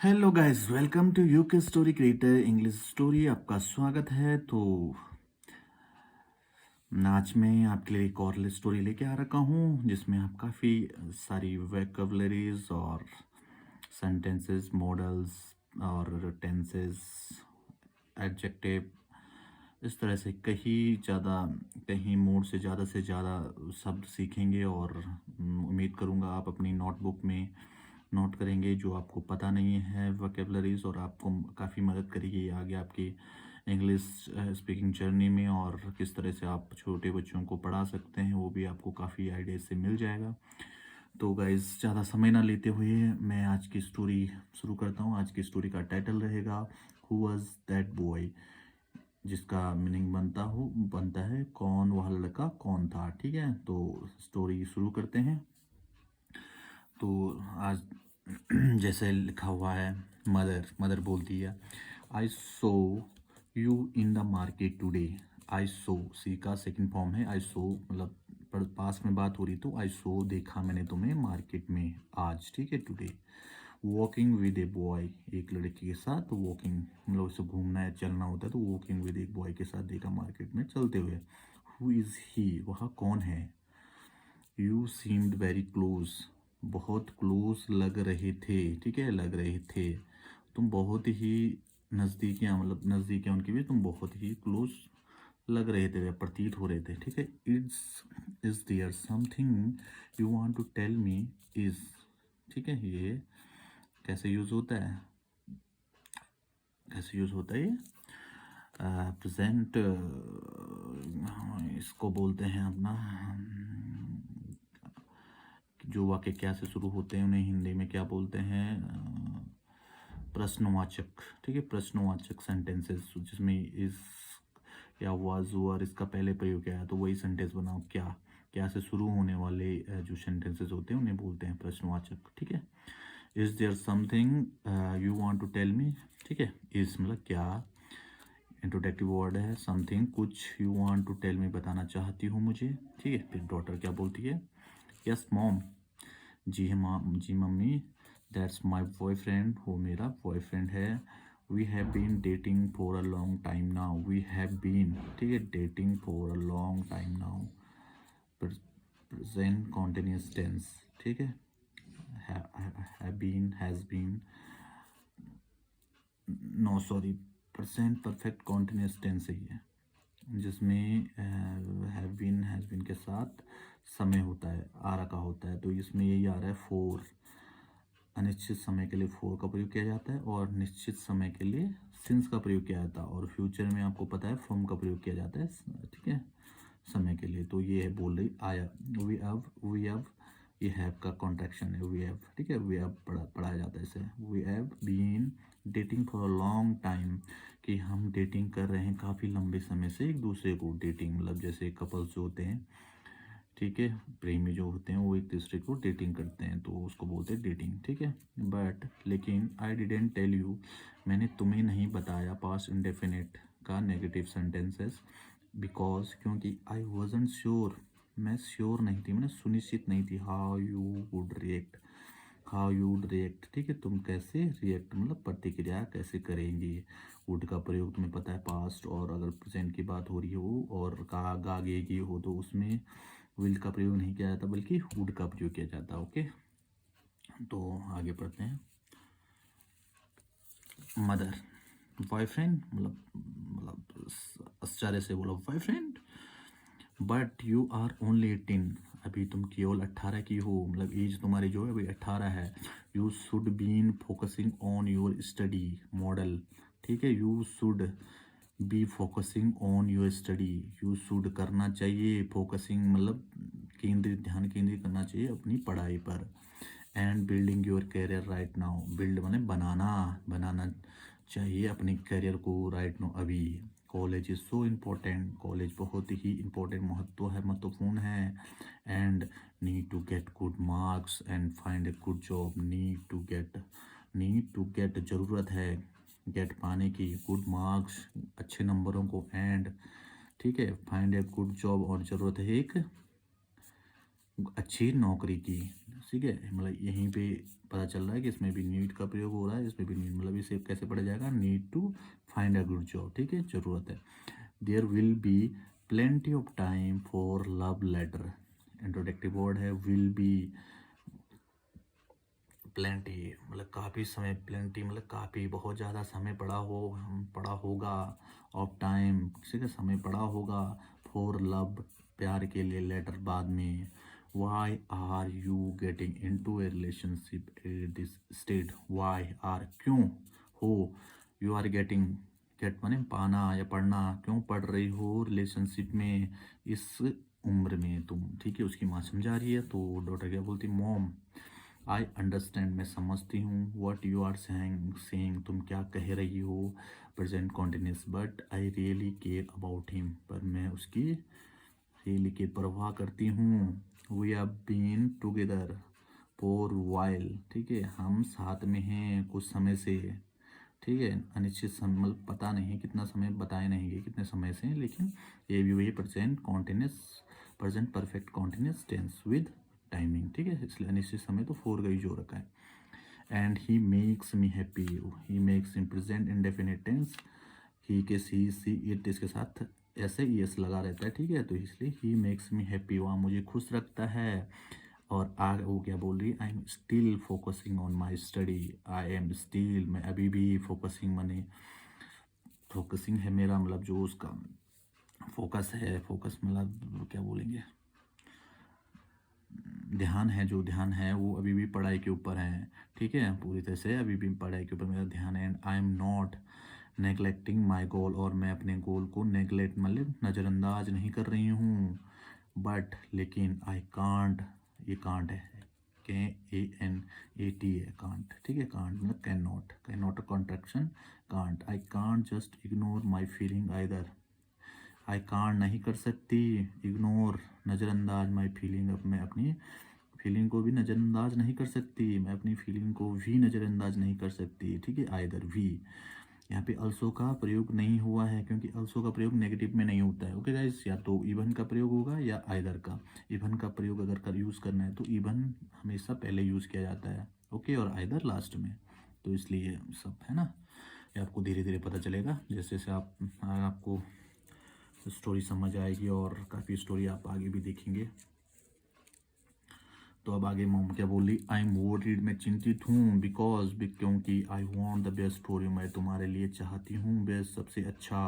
Hello guys, welcome to UK story creator English story. आपका स्वागत है। तो आज मैं आपके लिए एक और स्टोरी लेके आ रखा हूँ जिसमें आप काफ़ी सारी वोकैबुलरीज और सेंटेंसेस, मॉडल्स और टेंसेस, एडजेक्टिव, इस तरह से कहीं मोड से ज़्यादा शब्द सीखेंगे। और उम्मीद करूँगा आप अपनी नोटबुक में नोट करेंगे जो आपको पता नहीं है वोकैबुलरीज, और आपको काफ़ी मदद करेगी ये आगे आपकी इंग्लिश स्पीकिंग जर्नी में। और किस तरह से आप छोटे बच्चों को पढ़ा सकते हैं वो भी आपको काफ़ी आइडिया से मिल जाएगा। तो गाइज, ज़्यादा समय ना लेते हुए मैं आज की स्टोरी शुरू करता हूँ। आज की स्टोरी का टाइटल रहेगा हु वॉज दैट बॉय, जिसका मीनिंग बनता है कौन वह लड़का कौन था। ठीक है, तो स्टोरी शुरू करते हैं। तो आज जैसे लिखा हुआ है, मदर बोलती है, I saw you in the market today. I saw see का सेकंड फॉर्म है आई सो, मतलब पास में बात हो रही तो आई सो देखा मैंने तुम्हें मार्केट में आज। ठीक है, today. Walking with a boy, एक लड़के के साथ वॉकिंग, मतलब उसे घूमना है चलना होता है तो वॉकिंग विद एक बॉय के साथ देखा मार्केट में चलते हुए। हु इज़ ही, वह कौन है। यू सीम्ड वेरी क्लोज, बहुत क्लोज लग रहे थे। ठीक है, लग रहे थे, तुम बहुत ही नज़दीकियाँ, मतलब नज़दीकियाँ उनकी भी, तुम बहुत ही क्लोज लग रहे थे, प्रतीत हो रहे थे। ठीक है, is there something you want to tell me. Is, ठीक है, ये कैसे यूज़ होता है, ये प्रेजेंट, इसको बोलते हैं अपना, जो वाक्य क्या से शुरू होते हैं उन्हें हिंदी में क्या बोलते हैं, प्रश्नवाचक। ठीक है, प्रश्नवाचक सेंटेंसेस जिसमें इस या वाज और इसका पहले प्रयोग किया है तो वही सेंटेंस बनाओ। क्या से शुरू होने वाले जो सेंटेंसेस होते हैं उन्हें बोलते हैं प्रश्नवाचक। ठीक है, is there something you want to tell me. ठीक है, इज मतलब क्या, इंट्रोडक्टिव वर्ड है, समथिंग कुछ, you want to tell me बताना चाहती हूँ मुझे। ठीक है, फिर डॉटर क्या बोलती है, यस मॉम, जी हाँ जी मम्मी, दैट्स माई बॉयफ्रेंड, वो मेरा बॉयफ्रेंड है। We have been dating for a long time now, we have been, ठीक है, dating for a long time now, present continuous tense. ठीक है, have been, has been, no sorry, present perfect continuous tense ही है जिसमें have been has been के साथ समय होता है, आ रखा होता है। तो इसमें यही आ रहा है फॉर, अनिश्चित समय के लिए फॉर का प्रयोग किया जाता है और निश्चित समय के लिए सिंस का प्रयोग किया जाता है। और फ्यूचर में आपको पता है फ्रॉम का प्रयोग किया जाता है, ठीक है, समय के लिए। तो ये है बोल रही आया, वी हैव, ये हैव का कॉन्ट्रैक्शन है वी हैव। ठीक है, वी हैव पढ़ाया जाता है इसे। We have been dating for a long time, कि हम डेटिंग कर रहे हैं काफ़ी लंबे समय से एक दूसरे को। डेटिंग मतलब जैसे कपल्स जो होते हैं, ठीक है, प्रेमी जो होते हैं वो एक दूसरे को डेटिंग करते हैं तो उसको बोलते हैं डेटिंग। ठीक है, बट लेकिन आई डिडेंट टेल यू, मैंने तुम्हें नहीं बताया, पास्ट इंडेफिनिट का नेगेटिव सेंटेंसेस, बिकॉज क्योंकि आई वॉजंट श्योर, मैं श्योर नहीं थी, मैंने सुनिश्चित नहीं थी, how you would react, how you would react. ठीक है, तुम कैसे रिएक्ट मतलब प्रतिक्रिया कैसे करेंगी। वुड का प्रयोग तुम्हें पता है पास्ट, और अगर प्रेजेंट की बात हो रही हो और कहा गागेगी हो तो उसमें विल का प्रयोग नहीं किया जाता बल्कि वुड का प्रयोग किया जाता। ओके, तो आगे पढ़ते हैं। मदर, बॉयफ्रेंड, मतलब आश्चर्य से बोला boyfriend, but you are only 18, अभी तुम केवल 18 की हो, मतलब एज तुम्हारी जो है अभी 18 है। You should been focusing on your study model. ठीक है, you should be focusing on your study, you should करना चाहिए, फोकसिंग मतलब ध्यान केंद्रित करना चाहिए अपनी पढ़ाई पर। And building your career right now, build मतलब बनाना चाहिए अपने करियर को राइट नाउ अभी। College is so important, college बहुत ही इम्पोर्टेंट, महत्वपूर्ण है। And need to get good marks and find a good job, need to get ज़रूरत है, गेट पाने की, गुड मार्क्स अच्छे नंबरों को, एंड, ठीक है, फाइंड ए गुड जॉब और ज़रूरत है एक अच्छी नौकरी की। ठीक है, मतलब यहीं पे पता चल रहा है कि इसमें भी नीड का प्रयोग हो रहा है, इसमें भी नीड, मतलब इसे कैसे पढ़ा जाएगा, need to find a good job. ठीक है, ज़रूरत है। There will be plenty of time for love letter. Introductory word है विल बी। प्लेंटी मतलब काफ़ी समय, प्लेंटी मतलब काफ़ी, बहुत ज़्यादा समय पड़ा होगा। ऑफ टाइम किसी का समय पड़ा होगा। फॉर लव प्यार के लिए, लेटर बाद में। Why are you getting into a relationship at this state. Why are क्यों हो, यू आर गेटिंग, गेट माने पाना या पढ़ना, क्यों पढ़ रही हो रिलेशनशिप में इस उम्र में तुम। ठीक है, उसकी माँ समझा रही है तो डॉटर क्या बोलती, मॉम आई अंडरस्टैंड, मैं समझती हूँ। वट यू आर सेइंग तुम क्या कह रही हो, present continuous, but I really care about him, पर मैं उसकी रियली की परवाह करती हूँ। We have been together for while. ठीक है, हम साथ में हैं कुछ समय से। ठीक है, अनिश्चित समय, मतलब पता नहीं कितना समय, बताए नहीं गए कितने समय से, लेकिन ये भी वही present continuous, present perfect continuous tense with timing. ठीक है, इसलिए अनिश्चित समय तो फोर का यूज हो रखा है। And he makes me happy, he makes in present indefinite tense. He के सी इट इसके साथ ऐसे ई एस लगा रहता है। ठीक है, तो इसलिए ही मेक्स मी हैप्पी, वहाँ मुझे खुश रखता है। और आगे वो क्या बोल रही है, आई am still focusing on my study. I am still, मैं अभी भी फोकसिंग, माने फोकसिंग है मेरा, मतलब जो उसका फोकस है, फोकस मतलब क्या बोलेंगे, ध्यान है, जो ध्यान है वो अभी भी पढ़ाई के ऊपर है। ठीक है, पूरी तरह से अभी भी पढ़ाई के ऊपर मेरा ध्यान है। एंड आई एम नॉट नेगलेक्टिंग माई गोल, और मैं अपने गोल को नेगलेक्ट मतलब नज़रअंदाज नहीं कर रही हूँ। बट लेकिन आई कांट, ये कांट है, के ए एन ए टी है, कांट। ठीक है, कांट मतलब can not a contraction, can't. I can't just ignore my feeling either. I can't नहीं कर सकती, इग्नोर नज़रअंदाज, माई फीलिंग, अब मैं अपनी फीलिंग को भी नज़रअंदाज नहीं कर सकती, मैं अपनी फीलिंग को भी नज़रअंदाज नहीं कर सकती। ठीक है, आइदर भी, यहाँ पे अल्सो का प्रयोग नहीं हुआ है, क्योंकि अल्सो का प्रयोग नेगेटिव में नहीं होता है। ओके गाइस, या तो इवन का प्रयोग होगा या आइदर का। इवन का प्रयोग अगर कर यूज़ करना है तो इवन हमेशा पहले यूज़ किया जाता है। ओके, और आइदर लास्ट में। तो इसलिए सब है ना, ये आपको धीरे धीरे पता चलेगा जैसे जैसे आपको स्टोरी समझ आएगी, और काफ़ी स्टोरी आप आगे भी देखेंगे। तो अब आगे मॉम क्या बोल रही, आई एम वरीड, मैं चिंतित हूँ, बिकॉज क्योंकि I want the best for you, मैं तुम्हारे लिए चाहती हूँ बेस्ट, सबसे अच्छा।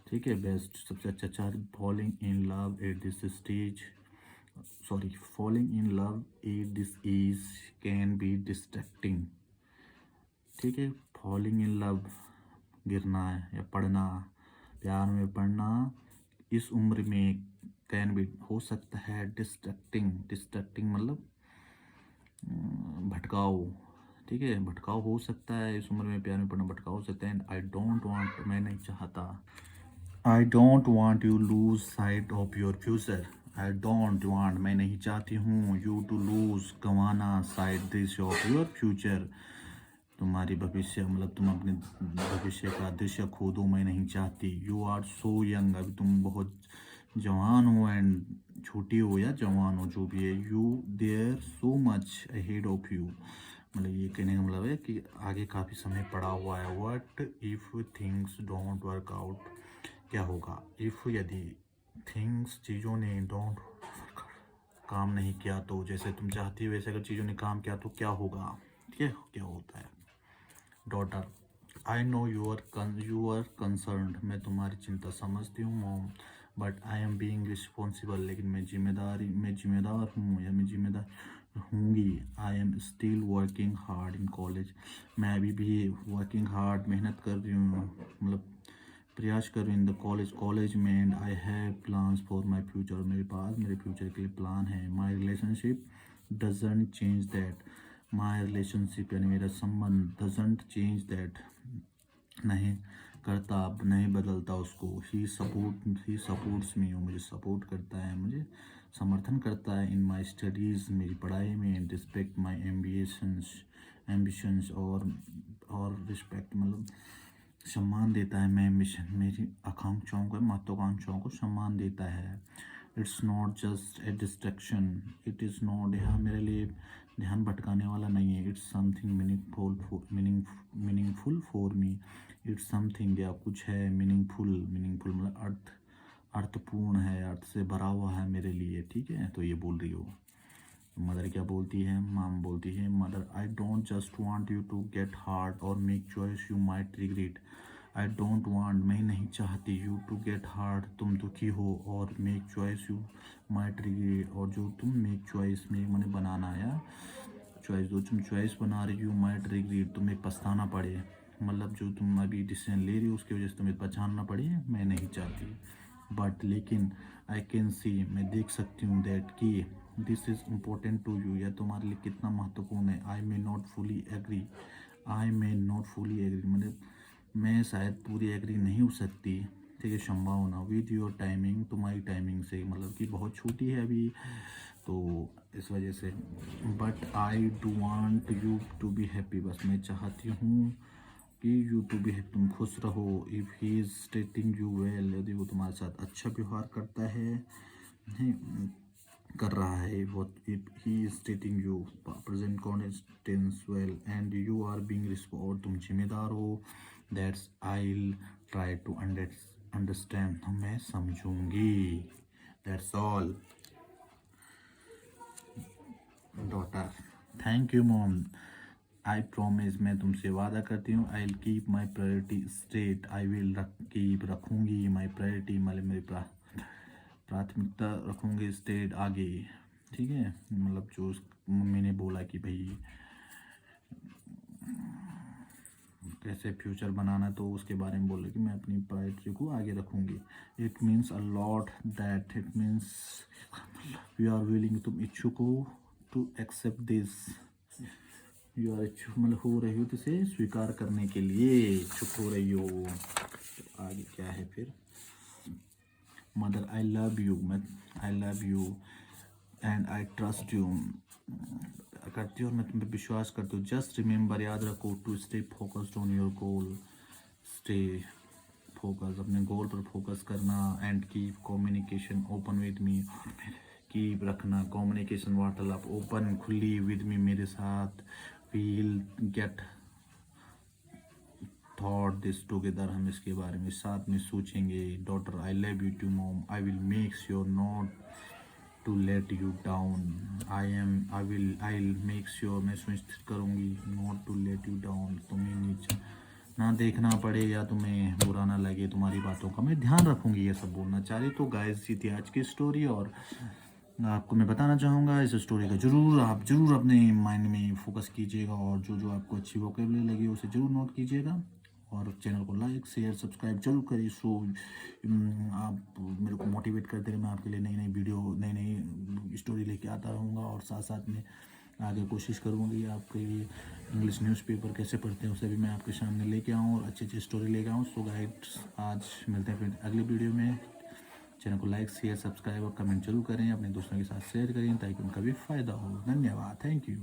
ठीक है, बेस्ट सबसे अच्छा। Falling in love at this stage, sorry, falling in love at this age can be distracting. ठीक है, फॉलिंग इन लव, गिरना या पढ़ना, प्यार में पढ़ना इस उम्र में, कैन भी हो सकता है, डिस्ट्रैक्टिंग, डिस्ट्रैक्टिंग मतलब भटकाव। ठीक है, भटकाव हो सकता है, इस उम्र में प्यार में पड़ना भटकाव हो सकता है। एंड आई डोंट वांट, मैं नहीं चाहता, I don't want you lose sight of your future. I don't want, मैं नहीं चाहती हूँ, यू टू लूज, गंवाना, side this of your future, तुम्हारी भविष्य, मतलब तुम अपने भविष्य का दृश्य खो दो, मैं नहीं चाहती। यू आर सो यंग, अभी तुम बहुत जवान हो, एंड छोटी हो या जवान हो जो भी है, you there so much ahead of you, मतलब ये कहने का मतलब है कि आगे काफ़ी समय पड़ा हुआ है। What if things don't work out, क्या होगा, इफ़ यदि थिंग्स चीज़ों ने डोंट काम नहीं किया तो, जैसे तुम चाहती हो वैसे अगर चीज़ों ने काम किया तो क्या होगा। ठीक है, क्या होता है। Daughter, I know you are concern, मैं तुम्हारी चिंता समझती हूँ mom, but I am being responsible, लेकिन मैं जिम्मेदार हूँ, या मैं जिम्मेदार हूँगी। I am still working hard in college, मैं अभी भी वर्किंग हार्ड, मेहनत कर रही हूँ, मतलब प्रयास कर रही हूँ इन द कॉलेज में। And I have plans for my future, मेरे पास मेरे फ्यूचर के लिए प्लान है। My relationship doesn't change that, my relationship यानी मेरा संबंध, डजेंट चेंज दैट, नहीं करता, नहीं बदलता उसको। ही सपोर्ट्स मी, वो मुझे सपोर्ट करता है, मुझे समर्थन करता है। इन माई स्टडीज़, मेरी पढ़ाई में। रिस्पेक्ट माई एम्बिशंस, और रिस्पेक्ट मतलब सम्मान देता है। मैं एम्बिशन, मेरी आकांक्षाओं को, महत्वाकांक्षाओं को सम्मान देता है। It's not just a distraction, it is not, यह मेरे लिए ध्यान भटकाने वाला नहीं है। It's something meaningful for me. It's something, या कुछ है मीनिंगफुल, मतलब अर्थपूर्ण है, अर्थ से भरा हुआ है मेरे लिए, ठीक है। तो ये बोल रही हो। मदर क्या बोलती है, माम बोलती है, mother I don't just want you to get hurt और make choice you might regret. I don't want, मैं नहीं चाहती, यू टू गेट हार्ट, तुम दुखी हो, और make choice you might regret, और जो तुम मेक चॉइस में मैंने बनाना या चॉइस, जो तुम चॉइस बना रही हो माइट रिग्रेट, तुम्हें पछताना पड़े, मतलब जो तुम अभी डिसीजन ले रही हो उसकी वजह से तुम्हें पछताना पड़े, मैं नहीं चाहती। बट लेकिन आई कैन सी, मैं देख सकती हूँ, दैट कि this is important to you, या तुम्हारे लिए कितना महत्वपूर्ण है। I may not fully agree, मतलब मैं शायद पूरी एग्री नहीं हो सकती, ठीक है, संभावना, विद योर टाइमिंग, तुम्हारी टाइमिंग से, मतलब कि बहुत छोटी है अभी, तो इस वजह से। But I do want you to be happy, बस मैं चाहती हूँ कि यू टू बी हैप्पी, तुम खुश रहो। If he is treating you well, यदि वो तुम्हारे साथ अच्छा व्यवहार करता है, नहीं कर रहा है, वो, if he is treating you present continuous well and you are being responsible, और तुम जिम्मेदार हो, that's I try to understand, तो मैं समझूंगी, that's all. Daughter, thank you mom, I promise, मैं तुमसे वादा करती हूँ, I will keep my priority straight, I will रखूँगी माई प्रायोरिटी, मतलब मेरी प्राथमिकता रखूँगी स्टेट, आगे, ठीक है। मतलब जो मम्मी ने बोला कि भाई कैसे फ्यूचर बनाना, तो उसके बारे में बोले कि मैं अपनी प्रायोरिटी को आगे रखूँगी। It means a lot, that it means you are willing, तुम इच्छुक हो to accept this, you are इच्छुक, मतलब हो रही हो, तो इसे स्वीकार करने के लिए इच्छुक हो रही हो। तो आगे क्या है फिर, मदर आई लव यू, मैं आई love you and I trust you, करती हूँ और मैं तुम पे विश्वास करती हूँ। जस्ट रिमेंबर, याद रखो, to stay focused on your goal, stay focus, अपने गोल पर फोकस करना, and keep communication open with me, keep रखना कम्युनिकेशन वार्तालाप ओपन, खुली, विद मी, मेरे साथ, we'll get thought this together, हम इसके बारे में साथ में सोचेंगे। Daughter I love you too mom, I will make sure not to let you down, I make sure, मैं सुनिश्चित करूँगी, not to let you down, तुम्हें नीचे ना देखना पड़े या तुम्हें बुरा ना लगे, तुम्हारी बातों का मैं ध्यान रखूँगी, ये सब बोलना चाह रही। तो गाइस, ये थी आज की स्टोरी, और आपको मैं बताना चाहूँगा, इस स्टोरी का आप जरूर अपने माइंड में फोकस कीजिएगा, और जो जो आपको अच्छी वोकेबलरी लगी उसे ज़रूर नोट कीजिएगा, और चैनल को लाइक शेयर सब्सक्राइब जरूर करिए। सो आप मेरे को मोटिवेट करते रहे, मैं आपके लिए नई नई वीडियो, नई नई स्टोरी लेके आता रहूँगा, और साथ साथ में आगे कोशिश करूँगी आपके लिए इंग्लिश न्यूज़पेपर कैसे पढ़ते हैं उसे भी मैं आपके सामने लेके आऊँ, और अच्छी अच्छी स्टोरी लेके आऊँ। सो गाइस, आज मिलते हैं फिर अगली वीडियो में। चैनल को लाइक शेयर सब्सक्राइब और कमेंट जरूर करें, अपने दोस्तों के साथ शेयर करें, ताकि उनका भी फ़ायदा हो। धन्यवाद, थैंक यू।